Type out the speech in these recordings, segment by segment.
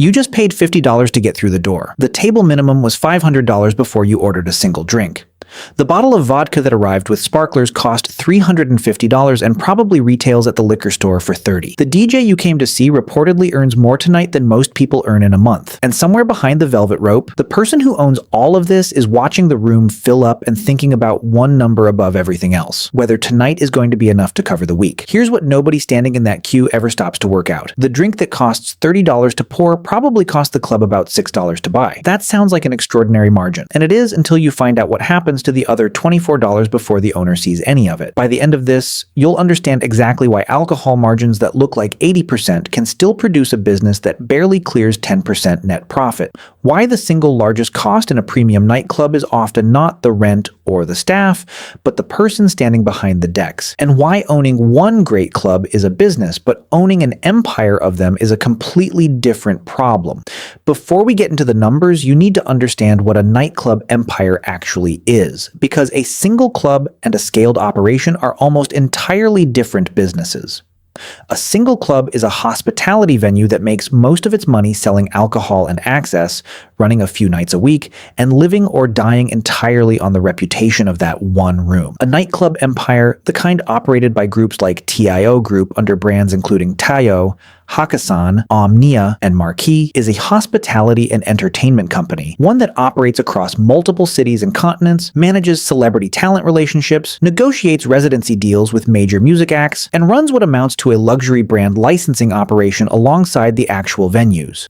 You just paid $50 to get through the door. The table minimum was $500 before you ordered a single drink. The bottle of vodka that arrived with sparklers cost $350 and probably retails at the liquor store for $30. The DJ you came to see reportedly earns more tonight than most people earn in a month. And somewhere behind the velvet rope, the person who owns all of this is watching the room fill up and thinking about one number above everything else, whether tonight is going to be enough to cover the week. Here's what nobody standing in that queue ever stops to work out. The drink that costs $30 to pour probably cost the club about $6 to buy. That sounds like an extraordinary margin, and it is until you find out what happens to the other $24 before the owner sees any of it. By the end of this, you'll understand exactly why alcohol margins that look like 80% can still produce a business that barely clears 10% net profit, why the single largest cost in a premium nightclub is often not the rent or the staff, but the person standing behind the decks, and why owning one great club is a business, but owning an empire of them is a completely different problem. Before we get into the numbers, you need to understand what a nightclub empire actually is, because a single club and a scaled operation are almost entirely different businesses. A single club is a hospitality venue that makes most of its money selling alcohol and access, running a few nights a week, and living or dying entirely on the reputation of that one room. A nightclub empire, the kind operated by groups like TIO Group under brands including Tayo, Hakkasan, Omnia, and Marquee, is a hospitality and entertainment company, one that operates across multiple cities and continents, manages celebrity talent relationships, negotiates residency deals with major music acts, and runs what amounts to a luxury brand licensing operation alongside the actual venues.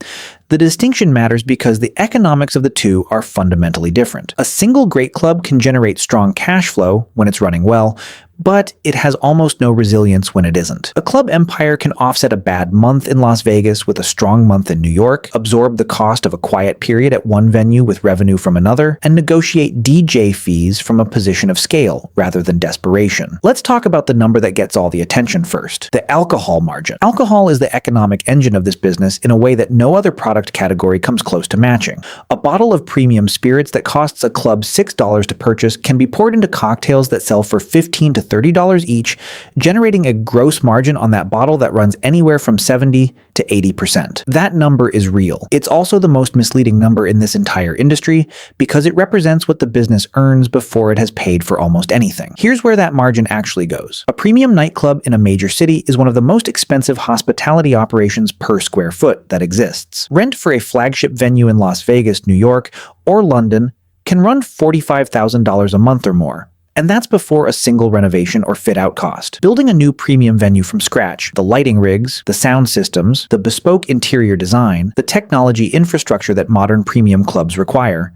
The distinction matters because the economics of the two are fundamentally different. A single great club can generate strong cash flow when it's running well, but it has almost no resilience when it isn't. A club empire can offset a bad month in Las Vegas with a strong month in New York, absorb the cost of a quiet period at one venue with revenue from another, and negotiate DJ fees from a position of scale rather than desperation. Let's talk about the number that gets all the attention first: the alcohol margin. Alcohol is the economic engine of this business in a way that no other product category comes close to matching. A bottle of premium spirits that costs a club $6 to purchase can be poured into cocktails that sell for $15 to $30 each, generating a gross margin on that bottle that runs anywhere from 70 to 80%. That number is real. It's also the most misleading number in this entire industry because it represents what the business earns before it has paid for almost anything. Here's where that margin actually goes. A premium nightclub in a major city is one of the most expensive hospitality operations per square foot that exists. Rent for a flagship venue in Las Vegas, New York, or London can run $45,000 a month or more. And that's before a single renovation or fit-out cost. Building a new premium venue from scratch, the lighting rigs, the sound systems, the bespoke interior design, the technology infrastructure that modern premium clubs require,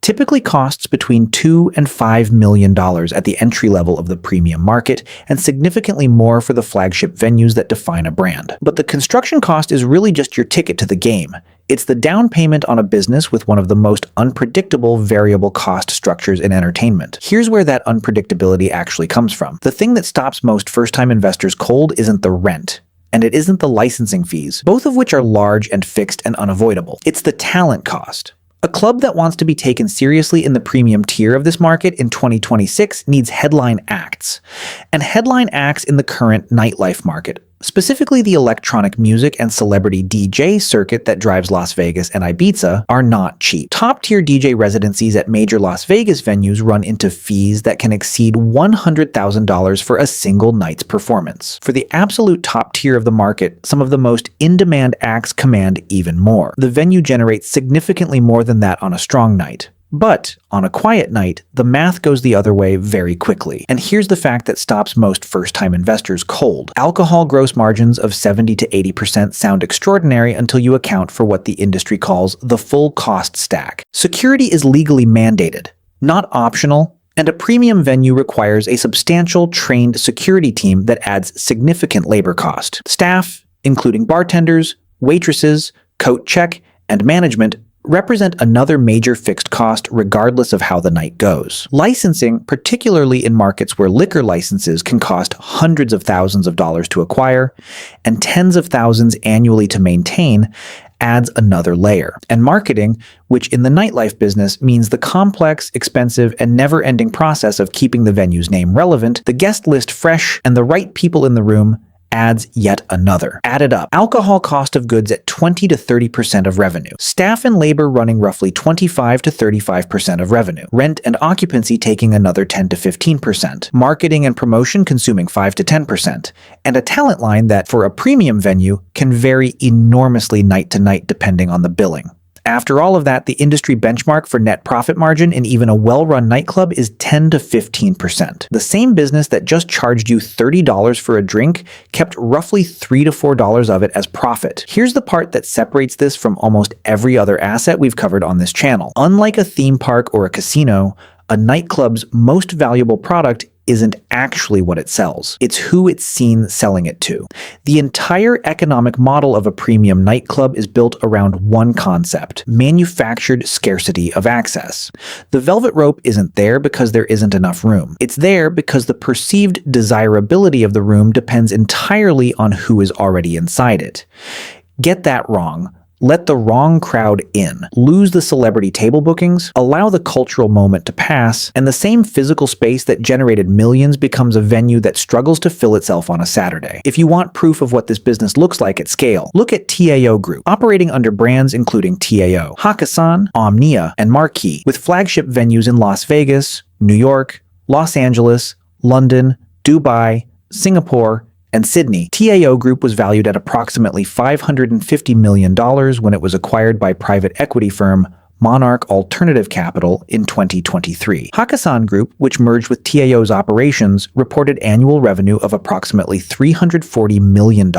typically costs between $2 and $5 million at the entry level of the premium market, and significantly more for the flagship venues that define a brand. But the construction cost is really just your ticket to the game. It's the down payment on a business with one of the most unpredictable variable cost structures in entertainment. Here's where that unpredictability actually comes from. The thing that stops most first-time investors cold isn't the rent, and it isn't the licensing fees, both of which are large and fixed and unavoidable. It's the talent cost. A club that wants to be taken seriously in the premium tier of this market in 2026 needs headline acts. And headline acts in the current nightlife market, specifically the electronic music and celebrity DJ circuit that drives Las Vegas and Ibiza, are not cheap. Top-tier DJ residencies at major Las Vegas venues run into fees that can exceed $100,000 for a single night's performance. For the absolute top tier of the market, some of the most in-demand acts command even more. The venue generates significantly more than that on a strong night. But on a quiet night, the math goes the other way very quickly. And here's the fact that stops most first-time investors cold. Alcohol gross margins of 70 to 80% sound extraordinary until you account for what the industry calls the full cost stack. Security is legally mandated, not optional, and a premium venue requires a substantial trained security team that adds significant labor cost. Staff, including bartenders, waitresses, coat check, and management, represent another major fixed cost regardless of how the night goes. Licensing, particularly in markets where liquor licenses can cost hundreds of thousands of dollars to acquire and tens of thousands annually to maintain, adds another layer. And marketing, which in the nightlife business means the complex, expensive, and never-ending process of keeping the venue's name relevant, the guest list fresh, and the right people in the room, adds yet another. Added up, alcohol cost of goods at 20 to 30% of revenue. Staff and labor running roughly 25 to 35% of revenue. Rent and occupancy taking another 10 to 15%. Marketing and promotion consuming 5 to 10%. And a talent line that, for a premium venue, can vary enormously night to night depending on the billing. After all of that, the industry benchmark for net profit margin in even a well-run nightclub is 10 to 15%. The same business that just charged you $30 for a drink kept roughly $3 to $4 of it as profit. Here's the part that separates this from almost every other asset we've covered on this channel. Unlike a theme park or a casino, a nightclub's most valuable product isn't actually what it sells. It's who it's seen selling it to. The entire economic model of a premium nightclub is built around one concept: manufactured scarcity of access. The velvet rope isn't there because there isn't enough room. It's there because the perceived desirability of the room depends entirely on who is already inside it. Get that wrong. Let the wrong crowd in, lose the celebrity table bookings, allow the cultural moment to pass, and the same physical space that generated millions becomes a venue that struggles to fill itself on a Saturday. If you want proof of what this business looks like at scale, look at TAO Group, operating under brands including TAO, Hakkasan, Omnia, and Marquee, with flagship venues in Las Vegas, New York, Los Angeles, London, Dubai, Singapore, and Sydney. TAO Group was valued at approximately $550 million when it was acquired by private equity firm Monarch Alternative Capital in 2023. Hakkasan Group, which merged with TAO's operations, reported annual revenue of approximately $340 million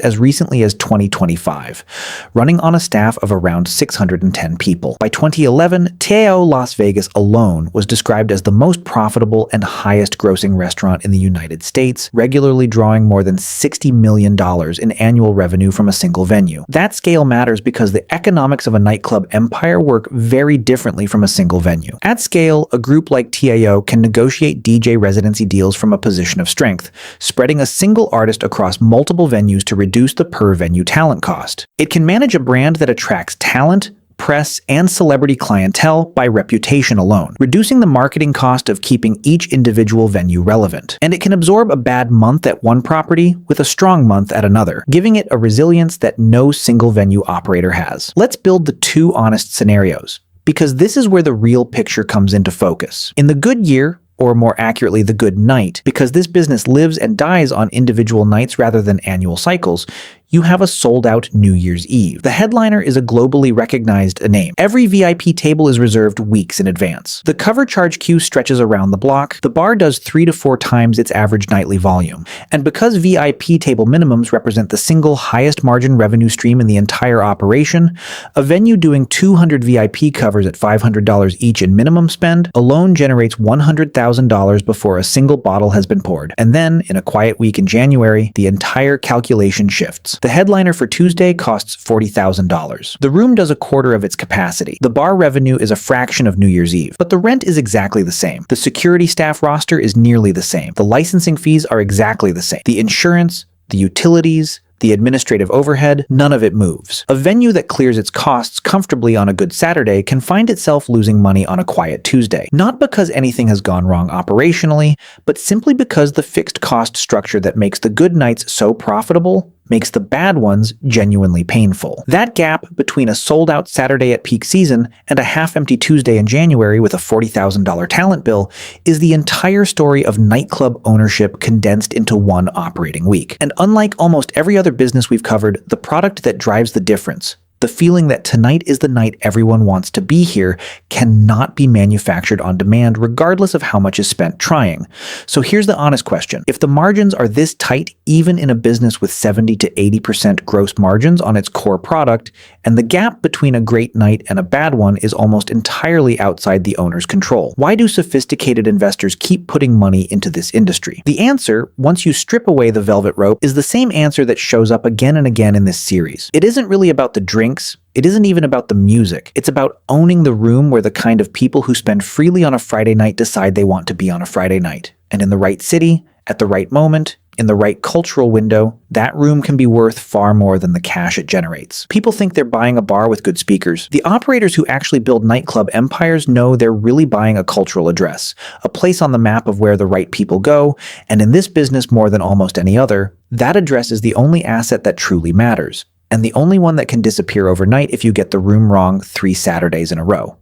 as recently as 2025, running on a staff of around 610 people. By 2011, TAO Las Vegas alone was described as the most profitable and highest-grossing restaurant in the United States, regularly drawing more than $60 million in annual revenue from a single venue. That scale matters because the economics of a nightclub empire work very differently from a single venue. At scale, a group like TAO can negotiate DJ residency deals from a position of strength, spreading a single artist across multiple venues to reduce the per-venue talent cost. It can manage a brand that attracts talent, press, and celebrity clientele by reputation alone, reducing the marketing cost of keeping each individual venue relevant. And it can absorb a bad month at one property with a strong month at another, giving it a resilience that no single venue operator has. Let's build the two honest scenarios, because this is where the real picture comes into focus. In the good year, or more accurately, the good night, because this business lives and dies on individual nights rather than annual cycles, you have a sold-out New Year's Eve. The headliner is a globally recognized name. Every VIP table is reserved weeks in advance. The cover charge queue stretches around the block. The bar does 3 to 4 times its average nightly volume. And because VIP table minimums represent the single highest margin revenue stream in the entire operation, a venue doing 200 VIP covers at $500 each in minimum spend alone generates $100,000 before a single bottle has been poured. And then, in a quiet week in January, the entire calculation shifts. The headliner for Tuesday costs $40,000. The room does a quarter of its capacity. The bar revenue is a fraction of New Year's Eve, but the rent is exactly the same. The security staff roster is nearly the same. The licensing fees are exactly the same. The insurance, the utilities, the administrative overhead, none of it moves. A venue that clears its costs comfortably on a good Saturday can find itself losing money on a quiet Tuesday. Not because anything has gone wrong operationally, but simply because the fixed cost structure that makes the good nights so profitable makes the bad ones genuinely painful. That gap between a sold-out Saturday at peak season and a half-empty Tuesday in January with a $40,000 talent bill is the entire story of nightclub ownership condensed into one operating week. And unlike almost every other business we've covered, the product that drives the difference, the feeling that tonight is the night everyone wants to be here, cannot be manufactured on demand regardless of how much is spent trying. So here's the honest question. If the margins are this tight, even in a business with 70 to 80% gross margins on its core product, and the gap between a great night and a bad one is almost entirely outside the owner's control, why do sophisticated investors keep putting money into this industry? The answer, once you strip away the velvet rope, is the same answer that shows up again and again in this series. It isn't really about the drinks. It isn't even about the music. It's about owning the room where the kind of people who spend freely on a Friday night decide they want to be on a Friday night. And in the right city, at the right moment, In the right cultural window, that room can be worth far more than the cash it generates. People think they're buying a bar with good speakers. The operators who actually build nightclub empires know they're really buying a cultural address, a place on the map of where the right people go, and in this business more than almost any other, that address is the only asset that truly matters, and the only one that can disappear overnight if you get the room wrong 3 Saturdays in a row.